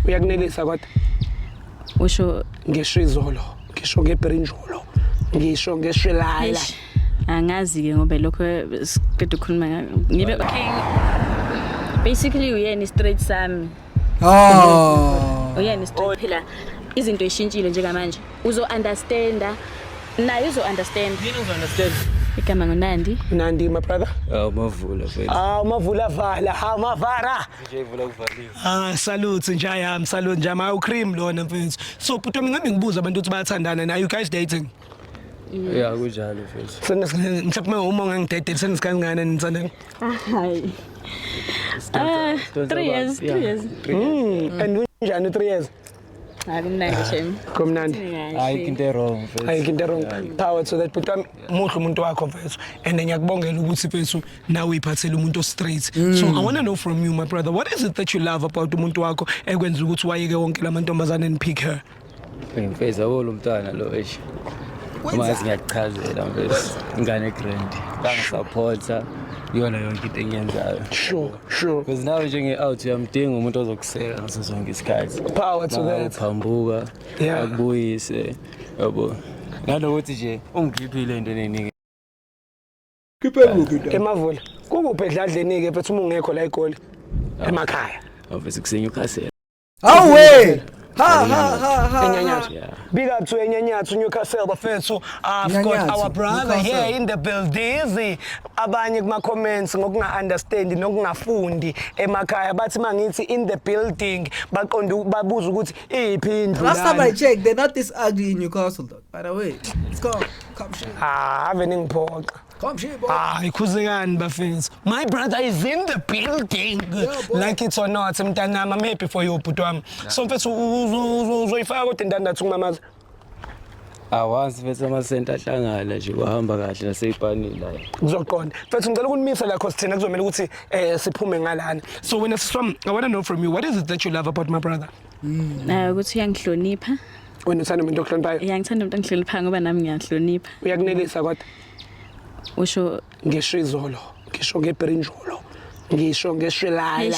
Uyakunelisa kodwa. Usho Ngisho izolo, ngisho ngebrinjolo, ngisho ngeshilala. angazi ke ngoba lokho siqeda ukukhuluma ngibe okay. Basically uyena straight sami. Uyena straight phela izinto ishintshile njengamanje. Uzo understanda naye uzo understand. Yini uzo understand? Igama ngoNandi. Nandi my brother. Mavula mfethu. Mavula vala, mavara. Nje ivula kuvaliwe. Salute njayami, salute njama ucream lona mfethu. So Bhuti ngihambe ngibuza abantu ukuthi bayathandana na you guys dating? Yeah, kunjalo mfethu. Mhlawumbe uma ngangidate seniskaningana nitsandana. Hayi. 3 years. And unjani 3 years? Akumnandi shem. Komnandi. Hayi into wrong mfethu. Hayi into wrong. Power so that Bhuti muhle umuntu wakho mfethu. And ngiyakubongela ukuthi mfethu nawe uyiphathele umuntu straight. So I want to know from you my brother, what is it that you love about umuntu wakho ekwenza ukuthi wayeke wonke lamantombazane and pick her? Mfethu awolo umntwana lo esho. Mase ngiyachazela mfethu. Ingane grand. Bangisupporta. Yona yonke into engiyenzayo. Sure. Because now njenge-out uyamdinga umuntu ozokuseka ngaso sonke isikhathi. Power to that. Phambuka. Yeah. Akubuyise. Yabo. Ngalokuthi nje ungiphiphile into eningi. Emavula. Kukuphi edladleni ke mfethu uma ungekho la eGoli emakhaya. Obviously kuseNewcastle. Awe. Enyanyathu. Big up to Enyanyathu Newcastle bafethu. I've got our brother here in the building. Abanye kuma comments ngokunga understand nokungafundi emakhaya bathi mangithi in the building baqonda babuza ukuthi iphi indlu. Last time I checked, they're not this ugly in Newcastle though. By the way, let's go. Come shit. Ave ngiphoqa. Come shit, boy. Ikhuzekani bafethu. My brother is in the building. Like it or not, mntanami, I'm happy for you bhuti wami. So mfethu uzoyifaka kodwa indandathu kumamaza. Awansi mfethu amasenta ahlangana nje kuhamba kahle naseyibhanini la. Kuzoqonda. Mfethu ngicela ukunimisa la cause thina kuzomela ukuthi siphume ngalana. So when it's from I want to know from you, what is it that you love about my brother? Ukuthi uyangihlonipha. Wena uthanda umuntu ohloniphayo? Ngiyangithanda umuntu ongihlonipha ngoba nami ngiyahlonipha. Uyakunelisa kodwa. Usho Ngisho izolo, ngisho ngebrinjolo, ngisho ngeshilala.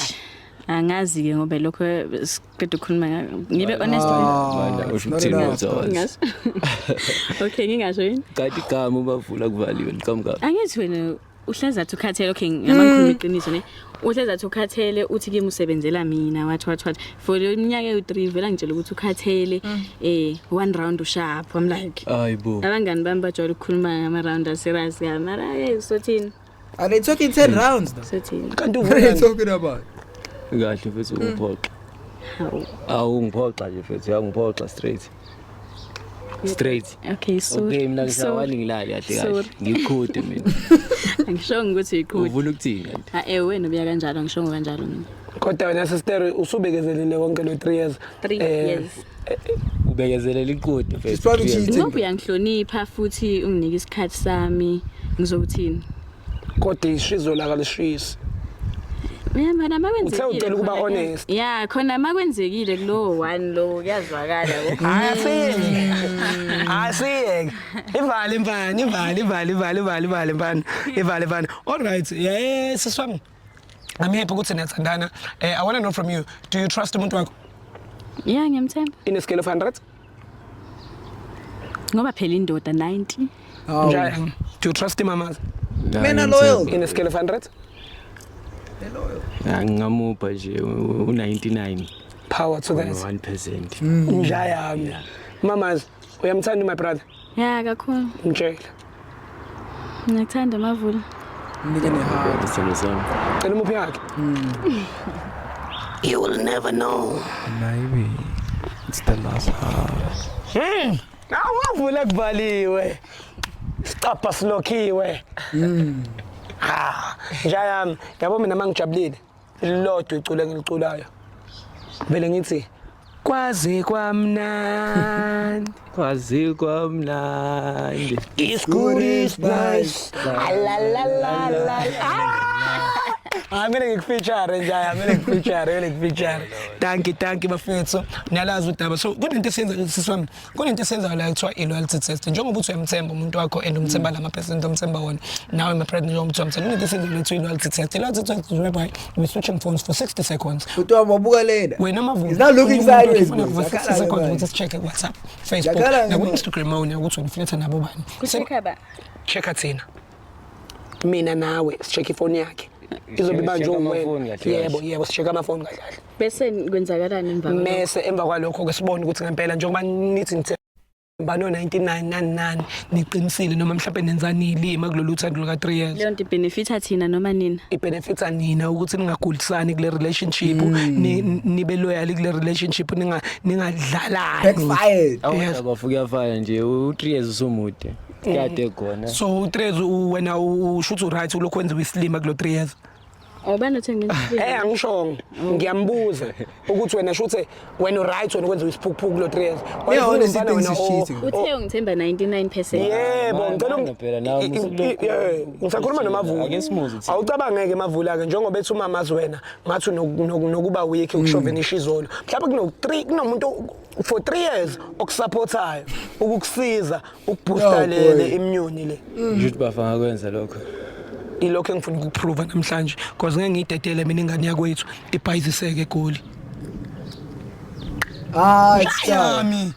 angazi ke ngoba lokho siqeda ukukhuluma ngibe honest. Manje usho ukuthini Ngingasho. Okay ngingasho yini? Kanti igama ubavula kuvaliwe likamka. Angithi wena uhleza athi ukhathele okay ngamangikhuluma iqiniso ne. Uhleza athi ukhathele uthi kimi usebenzela mina wathi for iminyaka ewu3 vela ngitshela ukuthi ukhathele one round usharp I'm like Hayibo. abangani bami bajwayele ukukhuluma ngama round aserious ya mara sothini. Are they talking 10 rounds though? Sothini. Kanti What are you uvula talking about? Kahle mfethu ungiphoqa. Awungiphoqa nje mfethu uyangiphoqa straight. Okay so Okay mina ngisawali ngilali kahle. Ngikhude mina. Angisho ukuthi iqhude. Uvula ukuthini kanti? Wena ubiya kanjalo ngisho kanjalo mina. kodwa wena sister usubekezelele konke lo 3 years. 3 years. Ubekezelela iqhude She's probably mfethu. cheating. Ngoba uyangihlonipha futhi unginika isikhathi sami ngizokuthini. Kodwa ishizo la kalishisi. Mina nama kwenzekile. Uthe ucela ukuba honest. Yeah, khona makwenzekile kulo one lo kuyazwakala yabo. Asiyeke. Ivale mfana. All right. Yeah, siswami. I'm happy ukuthi niyathandana. I want to know from you, do you trust umuntu wakho? Yeah, ngiyamthemba. In a scale of 100? Ngoba phela indoda 90. Njani? Do you trust him mama? Men are loyal. In a scale of 100? Ngamupha nje u99. Power to that. 1%. Njayami. Mamas, uyamthanda my brother? Yeah, kakhulu. Ngitshela. Ngiyakuthanda Mavula. Nigga hard. Isithando sami. Cela umuphi yakhe? You will never know. Maybe it's the last half. Awavula kuvaliwe. Stapa silokhiwe. Njayami, yabo mina mangijabulile. Lilodwa icule ngiliculayo. Vele ngithi kwazi kwamnandi. It's good, it's nice. La la la la. Mina ngikufeature nje mina ngikufeature. Thank you bafethu. Niyalazi udaba. So kunento esenza siswami. Kunento esenza la kuthiwa i-loyalty test. Njengoba uthi uyamthemba umuntu wakho and umthemba lama percent omthemba wona. Nawe my friend njengoba uthi uyamthemba. Kunento esenza le kuthiwa i-loyalty test. I-loyalty test is whereby we switching phones for 60 seconds. Utwa mabuka lena. Wena mavuka. It's not looking sideways. For 60 seconds just check WhatsApp, Facebook. Na Instagram mawuna ukuthi unifletha nabo bani. Kucheka ba. Checka thina. Mina nawe sicheck ifoni yakhe. Izobe banjwe uwena. Yebo sicheka amafoni kahle kahle. Bese kwenzakalani emva kwalokho? Mese emva kwalokho ke sibone ukuthi ngempela njengoba nithi ngithemba no 99 niqinisile noma mhlawumbe nenzani ilima kulolutha kuloka 3 years. Leyo nto benefita thina noma nina? Ibenefita nina ukuthi ningagulisani kule relationship, nibe loyal kule relationship, ningadlalani. Backfired. Abafuka yafana nje u3 years usumude. Kade khona. So u3 wena ushuthi right ulokho wenza isilima kulo 3 years. Awubani uthenga insipho? Angishongo. Ngiyambuza ukuthi wena shuthe wena right wena kwenza isiphukuphuku kulo 3 years. Yeah, honestly thinks he's cheating. Uthe ungithemba 99%. Yebo, ngicela phela nawe ngisakhuluma noMavula. Awucabangeke Mavula ke njengoba ethi umama azi wena ngathi nokuba week ukushovenisha izolo. Mhlawumbe kunomuntu for 3 years okusupportayo, ukukusiza, ukuboosta lele imnyoni le. Ngithi bafanga kwenza lokho. Ilokho engifuna ukuprove namhlanje because ngeke ngidedele mina ingane yakwethu ibhayiziseke egoli. Yami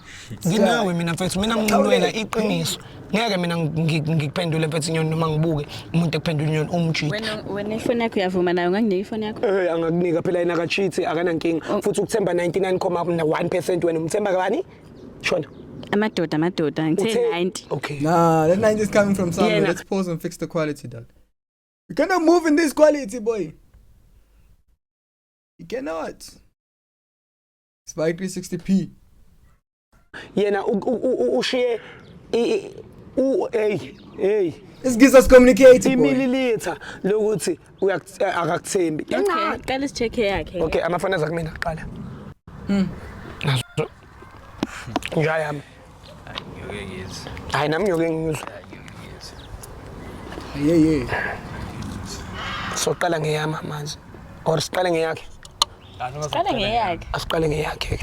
nginawe mina mfethu mina ngilwela iqiniso. Ngeke mina ngikuphendule mfethu inyoni noma ngibuke umuntu ekuphendula inyoni umjidi. Wena ifoni yakho uyavuma nayo nganginika ifoni yakho? Angakunika phela yena akacheat akanankinga futhi ukuthemba 99.1% wena umthemba kabani? Shona. Amadoda ngithe 90. Okay. Nah, that 90 is coming from somewhere. Let's pause and fix the quality, dog. You cannot move in this quality, boy. You cannot. Spike 360p. Yena ushiye hey. This gives us communicating, boy. Milliliter lokuthi akakuthembi. Okay, qala sicheck yakhe. Okay, amafoni aza kumina qala. Njayami. Hayi nami ngiyoke ngizwe. Yeah. So qala ngeyama manje. Or siqale ngeyakhe. Qala ngeyakhe. Asiqale ngeyakhe.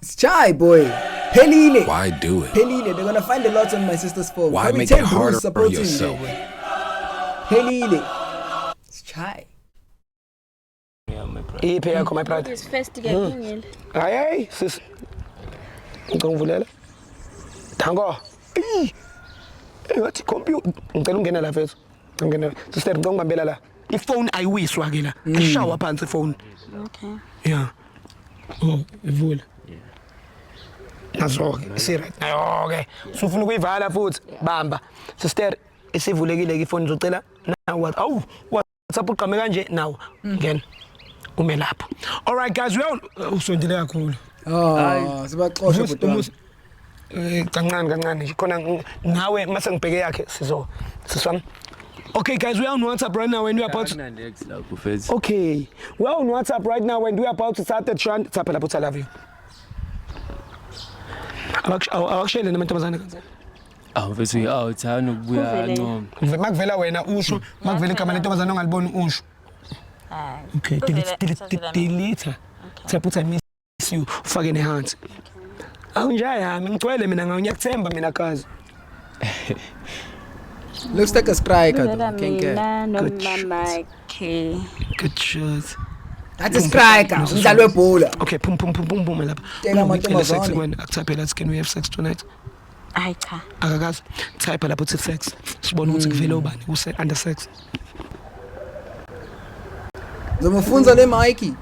It's chai, boy. Pelile. Why do it? Pelile. They're gonna find a lot on my sister's phone. Why Probably make it 10 harder bros for supporting yourself? me, boy. Pelile. It's chai. Iphe yakho my brother. This first ngiyakungile. Hayi sis. Ngicongvulela. Dango. Ngathi computer ngicela ungena la mfethu. Ngena. Sister ngicongibambela la. Ifone ayiwiswa ke la. Ashawa phansi ifone. Okay. Yeah. Oh, ivula. Nazo-ke isi-right nayo-ke sufuna ukuyivala futhi bamba sister isivulekile ke ifoni ngizocela nawe awu WhatsApp uqhame kanje nawo ngena ume lapho. All right guys, usondele kakhulu. Sibaxosha butwana. Kancane nje khona nawe mase ngibheke yakhe siswami. Okay guys, we are on WhatsApp right now and we are about to... Okay, we are on WhatsApp right now and we are about to start the chant. Tsapela put I love you. Awakshele namantombazane kanzani. Mfethu awuthanda ukubuya ncoma. Makuvela wena usho, makuvela igama lentombazane ongaliboni usho. Okay, delete. Tsaputha I miss you. Ufake nehansi. Awunjayami ngicwele mina ngiyakuthemba mina kazi. Looks like a striker though. Good shot. That's a striker. Umdlali webhola. Okay, pum lapha. Teka amantombazane. When akutype let's can we have sex tonight? Hayi cha. Akakazi. Type lapho uthi sex. Sibone ukuthi kuvela ubani use under sex. Zomufunza le Mikey.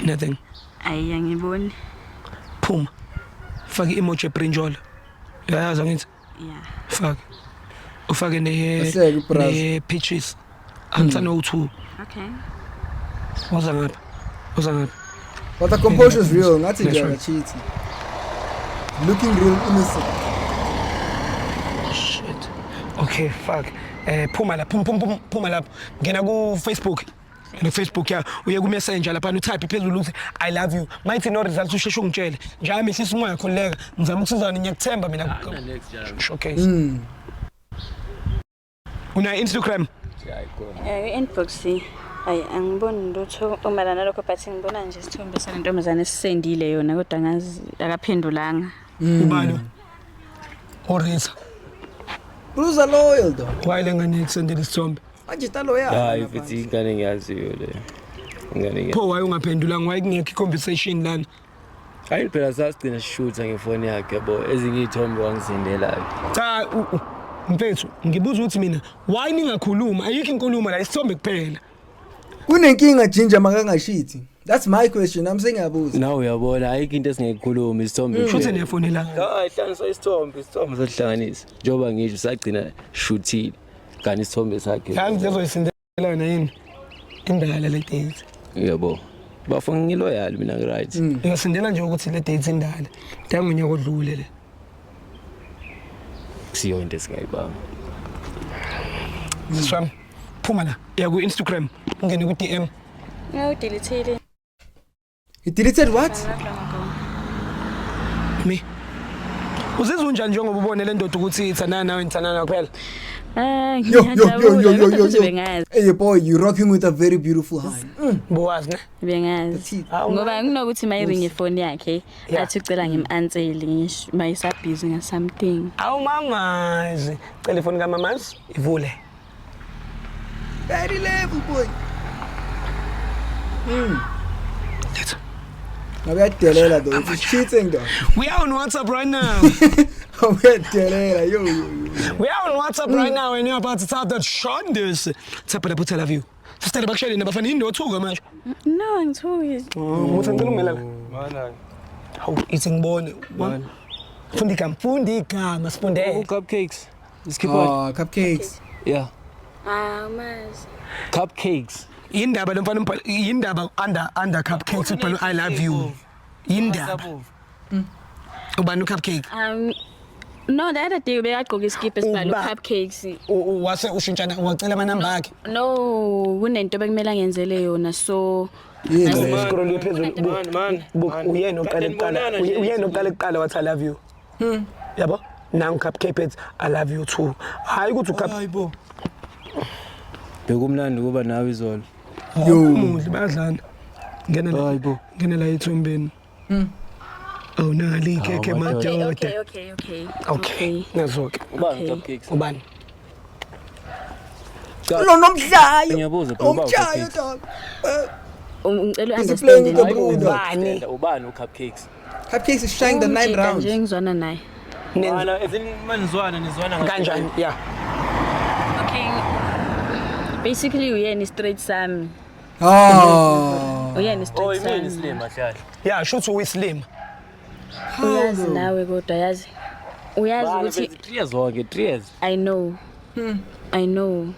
Nothing. Ayi angiboni. Phuma. Fake emoji ebrinjolo. Uyayazi ngithi? Yeah. Fake. Ufake ne peaches. Ansana u2. Okay. Woza ngapha. But the composure is real. Ngathi nje cheating. Looking real innocent. Shit. Okay, fuck. Phuma lapha. Ngena ku Facebook. No Facebook ya uye ku Messenger lapha utype phezulu uthi I love you. Mayithi no results usheshe ungitshele. Njalo ehlisa umoya khonleka. Ngizama ukusizana ngiyakuthemba mina. Okay. Una Instagram? Inbox hayi angiboni lutho umalana lokho but ngibona nje isithombe sanentombazane esisendile yona kodwa ngazi akaphendulanga. Ubalo. Orisa. Bruce loyal though. Why lengane kusendela isithombe? Manje ta loyal. Hayi mfethu ingane ngiyaziyo le. Ingane Pho why ungaphendulanga why kungekho conversation lana? Hayi phela sasigcina sishutha ngefoni yakhe yabo ezinye izithombe wangizendela. Cha mfethu ngibuza ukuthi mina why ningakhuluma ayikho inkulumo la isithombe kuphela. Kunenkinga Ginger makangashithi. That's my question. I'm saying ngiyabuza. Nawe uyabona ayikho into esingeyikhuluma isithombe. Futhi nefonela. Hayi hlanganisa isithombe sohlanganisa. Njoba ngisho sagcina shuthile. Kanti isithombe sakhe. Yazi lezoyisindela yona yini? Indala le date. Yebo. Bafuna ngiloyal mina right. Ngiyasindela nje ukuthi le date indala. Ndangunyaka odlule le. Siyo into esingayibanga. Swam. Phuma la. Ya ku Instagram. Ungene ku DM. Ngawudelete. You deleted what? Me. Uzizwa unjani njengoba ubone le ndoda ukuthi ithanana nawe ithanana kuphela? Yo. Hey boy, you rocking with a very beautiful hand. Bowazi ne? Bengazi. Ngoba nginokuthi mayiringe ifoni yakhe athi ucela ngim-ansele ngisho mayisabhizi nga something. Awu mamazi. Cela ifoni kaMamazi ivule. Very level boy. Let's. Ngabedelela though. It's cheating though. We are on WhatsApp right now. Ngabedelela yo. We are on WhatsApp right now and you're about to tap that shoulders. Tsapela put Tel Aviv. Sister bakshele nabafana indo thuka manje. No, ngithuki. Muthi ngicela umelana. Mana. Hawu ithi ngibone. Fundi igama sifunde. Cupcakes. Skip on. Cupcakes. Yeah. Mas. Cupcakes. Indaba lo mfana indaba under cupcakes ubhala I love you. Indaba. Ubani cupcake? No, the other day bekagqoka iskipa esibhalwe cupcakes. Wase ushintshana wacela amanamba akhe. No, kunento bekumela ngenzele yona so Scroll phezulu. Man. Uyena oqala kuqala wathi I love you. Yabo? Now cupcake I love you too. Hayi ukuthi Hayibo. Bekumnandi kuba nawe izolo. Yo, muhle bayadlana. Ngena la. Hayibo. Ngena la ethombeni. Oh nali keke madoda. Okay. Nazoke. Ubani cupcakes? Ubani? Lo nomdlayo. Ngiyabuza phela ubani Umjayo cupcakes. dog. ngicela He's playing with the understand. brood. Ubani cupcakes? Cupcakes is showing the 9 rounds. Nje ngizwana naye. Mana ezini manizwana nizwana Kanjani? Yeah. Okay. Basically uyena straight sami. Uyena straight imini sami. slim ahlala. Yeah, shoot we slim. Uyazi nawe kodwa yazi. Uyazi ukuthi 3 years wonke 3 years. I know. I know.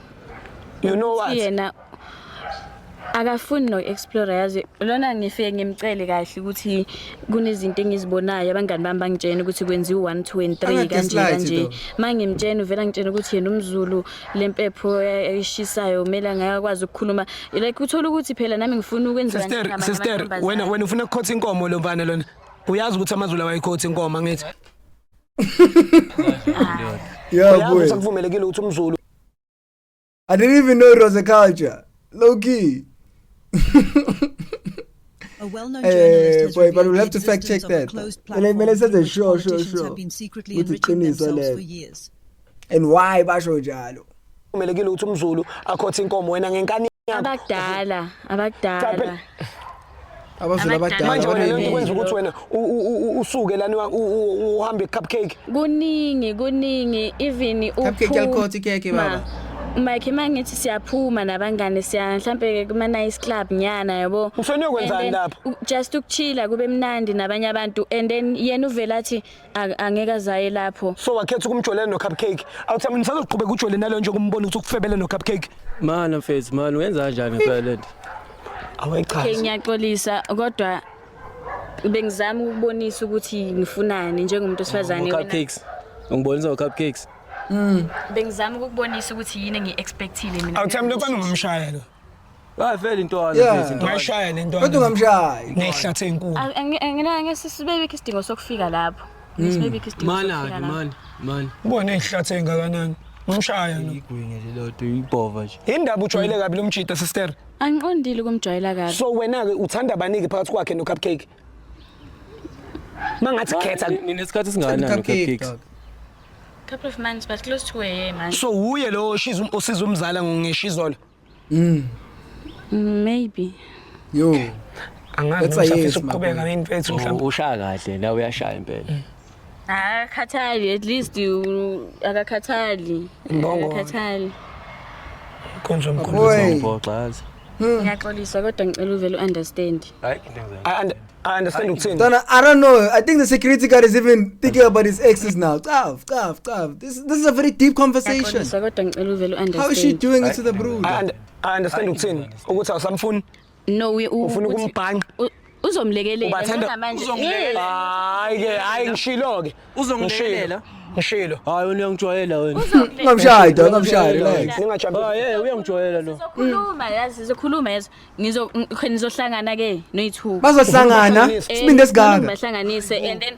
You know what? Yena akafuni no explore yazi lona ngifike ngimcele kahle ukuthi kunezinto engizibonayo abangani bami bangitshena ukuthi kwenziwa 1 2 and 3 kanje mangimtshena uvela ngitshena ukuthi yena umZulu lempepho eyishisayo kumele ngayakwazi ukukhuluma like uthola ukuthi phela nami ngifuna ukwenza Sister, wena ufuna ukukhotha inkomo lo mfana lona uyazi ukuthi amaZulu awayikhotha inkomo ngithi Yeah boy. Uyavumelekile ukuthi umZulu I didn't even know it was a culture. Low key. A well-known journalist has boy, but we'll revealed have the to fact check existence of a that. closed Well, I mean, platform it's such a in which sure. politicians have been secretly With the enriching Chinese themselves wallet. for years. And why basho njalo? uvumelekile ukuthi umZulu akhotha inkomo wena ngenkani abakudala Abazulu abadala. manje wena Abadala. lento kwenza ukuthi wena usuke lana uhambe cupcake kuningi even Cupcake yalikhotha ikeke baba. Mike mangithi siyaphuma nabangane siya mhlambe kuma nice club nyana yabo Ufuna ukwenzani And then lapho? Just ukuchilla kube mnandi nabanye abantu and then yena uvela athi angeke azaye lapho so wakhetha ukumjolena no cupcake awuthi mina ngisazoqhubeka ujole nalo nje kumbona ukuthi ukufebele no cupcake Mana mfethu man wenza kanjani phela lento? awayichaza ngiyaxolisa kodwa bengizama ukubonisa ukuthi ngifunani njengomuntu osifazane Cupcakes. Ngibonisa cupcakes. bengizama ukubonisa ukuthi yini ngiexpectile mina awuthi mina lofana ngumshaya lo Wafela intwana Yeah. mfethu intwana. ngashaya le nto Kodwa ungamshayi. nehlathe enkulu ngesibebeke isidingo sokufika lapho ngesibebeke isidingo Mana sokufika ke lapho man. ubone ehlathe engakanani Umshaya no. igwinye nje lodwa ibhova nje Indaba ujwayele kabi lo mjida sister. Angiqondile ukumjwayela kabi. So wena ke uthanda abaniki phakathi kwakhe no Cupcake. Mangathi khetha ninesikhathi singakanani cupcakes Couple of months but close to a year man. so uye lo osiza umzala ngishizolo. Maybe. Yo. Angazi That's a yes, ngifisa ukuqhubeka my boy. ngempethu mhlawumbe. ushaya kahle la uyashaya impela Akakhathali at least akakhathali. Mbongo. Akakhathali. Konje umkhulu. Boy. ngiphoxaza Ngiyaxolisa kodwa ngicela uvele understand. hayi into ngizayini I understand ukuthini. Donna, I don't know. I think the security guard is even thinking about his exes now. Tough. This is a very deep conversation. Ngiyaxolisa kodwa ngicela uvele understand. How is she doing it to the brood? I understand ukuthini. Ukuthi awusamfuni No, ufuna ukumbhanga. uzomlekelela Ubathanda njengamanje. hayi ngishilo ke. uzongilekelela Ngishilo. hayi wena uyangijwayela wena Ngamshayi dog, ngamshayi. Relax. Ningajambi. uyangijwayela lo Sizokhuluma yazi nizohlangana ke noyithuba. Bazohlangana. Sibinde siganga. Bahlanganise and then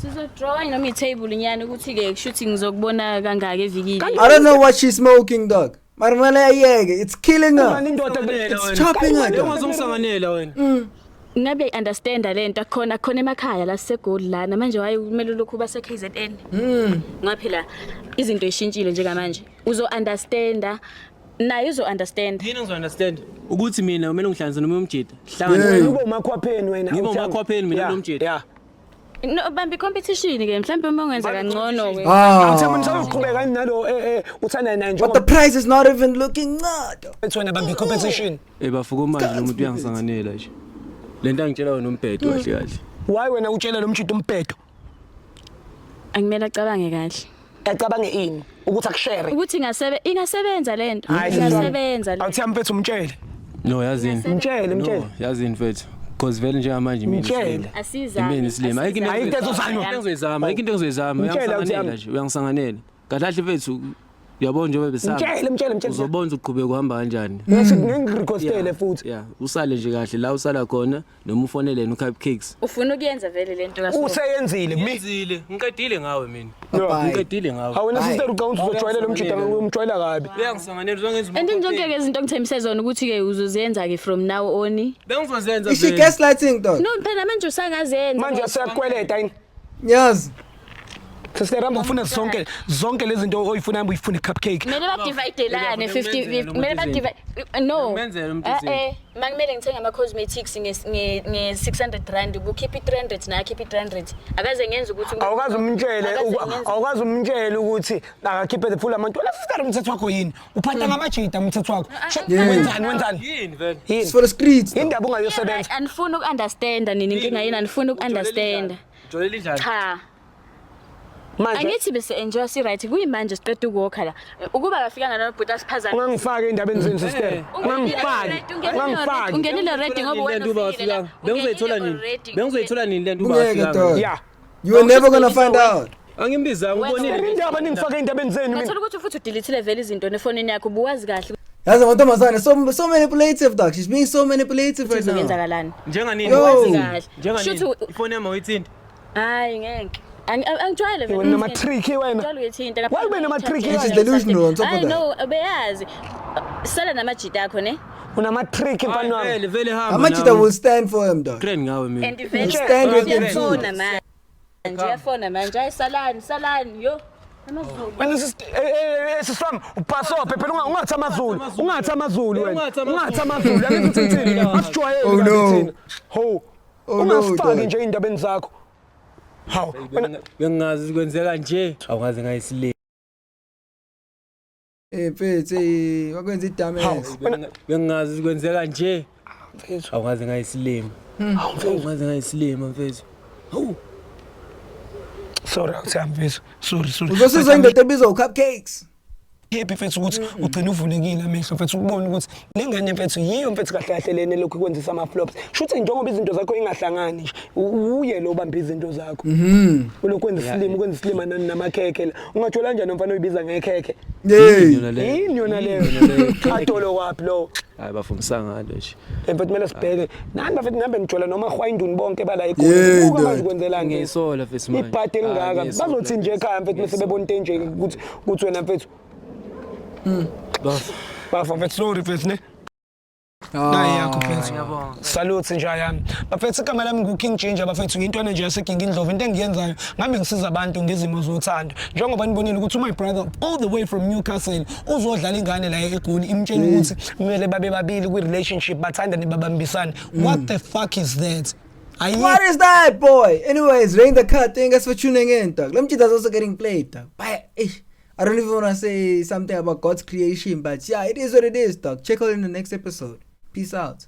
sizodraw noma itable nyani ukuthi ke kushuthi ngizokubona kangaka evikini. I don't know what she's smoking, dog. Marmala yeke, it's killing her. It's chopping her. dog. ungazongisanganela wena Ngabe understand lento khona emakhaya la seGold lana manje waye kumele lokhu ba se KZN. Ngaphela izinto eshintshile njengamanje. Uzo understanda naye uzo understand. yini ngizo-understand ukuthi mina kumele ngihlanganise noma umjida Yeah. hlangana Ube umakhwapheni wena. Ngibe umakhwapheni mina Yeah, nomjida. yeah. No bambi competition ke mhlawumbe uma ungenza kangcono ke. Awuthemba nisawuqhubeka nalo uthanda naye nje. But the price is not even looking good. wena bambi competition. bafuka manje lo muntu uyangisanganela nje lento angitshela wena umbhedo kahle kahle Why wena utshela lo mjida umbhedo? Angimela cabange kahle. Ecabange ini ukuthi akushare. Ukuthi ingasebenza lento. Hayi, Ingasebenza le. Awuthi mfethu umtshele. no yazini Mtshele. no yazini mfethu because vele njengamanje mina Mtshele. Asizani. isilima ayikho into Ayikho into ezozanywa. engizoyizama ayikho into engizoyizama Mtshela, uyangisanganela uthi nje uyangisanganela kahle mfethu uyabona njengoba besaba Mtshele. uzobona uqhubeka kuhamba kanjani Ngeke ngirikostele futhi. yeah usale nje kahle la usala khona noma ufonele no-cupcakes Ufuna ukuyenza vele lento kaSipho. Useyenzile mi. ngizile ngiqedile ngawe mina Bye. ngiqedile ngawe Awena sister uqawunti uzojwayela lo mjida umjwayela kabi. uyangisanganela uzongenza And zonke ke izinto ngithembise zona ukuthi ke uzozenza ke from now on. bengizozenza Is she gaslighting, dog? No phela manje usangazenza. Manje siyakweleta yini? Yes. Sister Rambo ufuna zonke lezi zinto oyifuna hambe uyifuna Cupcake. Kumele ba dividelane 50 kumele ba divide no. Ngimenzele umthizeni. Mangimele ngithenga ama cosmetics nge 600 rand ubukhipha 300 na khipha 300 akaze ngenza ukuthi awukazi umtshele ukuthi akakhiphe the full amount. Wala sister umthetho wakho yini? Uphatha ngamajida umthetho wakho. Wenzani? yini vele It's for the streets. dog. Indaba ungayosebenza. anifuna ukunderstand nini inkinga yini anifuna ukunderstand. jolela indlala Cha. Manje Angithi bese enjoy si right kuyimanje siqeda ukuwokha la. Ukuba bafika nalo bhuta siphazana. ungangifake indabeni zeni sister. Ungangifake. Ungenile red ngoba wena ufika bengizoyithola nini bengizoyithola nini lento Ungeke, dog. ubafika Yeah. You are never gonna find out. angimbiza ngibonile Indaba ningifake indabeni zenu mina. Ngathola ukuthi futhi udelete vele izinto nefonini yakho buwazi kahle That's a Motomazana. So manipulative, dog. She's being so manipulative right now. uzoyenzakalani. njenganini Yo. Wazi kahle. njenganini Shuthi ifoni yami uyithinta hayi ngeke. Angijwayele vele. Wena nama-trick wena. Njalo uyithinta Why ube nama-trick And she's delusional on top of I that. know beyazi. Sala namajita akho ne. Unama-trick mfana wami. vele vele How hamba much that will stand for him, dog? grand ngawe mina And vele Stand with him. uyafona manje. Uyafona manje aysalani yo. Wena sisami upasophe phela ungathi amazulu wena. Ungathi amazulu angithi uthini? Asijwayele Oh, no. kabi thina. Ho. Oh, no, Ungasifaki dog. nje indabeni zakho. Hawu wena bengazi kwenzeka nje awungaze ngayisile Mfethu, wakwenza idamage. bengazi kwenzeka nje awungaze ngayisilima awungaze ngayisilima mfethu hawu sorry awuthi mfethu. Sorry. Uzosizwa indoda ebizwa uCupcakes. happy mfethu ukuthi ugcina uvulekile amehlo mfethu ukubona ukuthi lengane mfethu yiyo mfethu kahle kahle lene lokhu kwenzisa ama flops shuthi njengoba izinto zakho ingahlangani nje uye lo bamba izinto zakho ulokwenza islim namakhekhe ungathola kanjani umfana oyibiza ngekhekhe yini yona leyo atolo wapi lo hayi bafundisa ngalo nje mfethu kumele sibheke nani bafethu ngihambe ngithola noma khwayinduni bonke bala ekhona uka manje kwenzelani ngiyisola mfethu manje ibhadi elingaka bazothi nje ekhaya mfethu bese bebona into enje ukuthi wena mfethu bafa mfethu sorry mfethu ne nayi yakho mfethu salute nje yami bafethu igama lami nguKing Ginger bafethu ngintwana nje yaseGingi Ndlovu into engiyenzayo ngambe ngisiza abantu ngezimo zothando njengoba nibonile ukuthi my brother all the way from Newcastle uzodlala ingane la eGoli imtshela ukuthi kumele babe babili kwi relationship bathandane babambisana what the fuck is that? What is that, boy? Anyways, Rain the Cut, thank us for tuning in, dog. Lemchi is also getting played, dog. But I don't even want to say something about God's creation, but yeah, it is what it is, dog. Check out in the next episode. Peace out.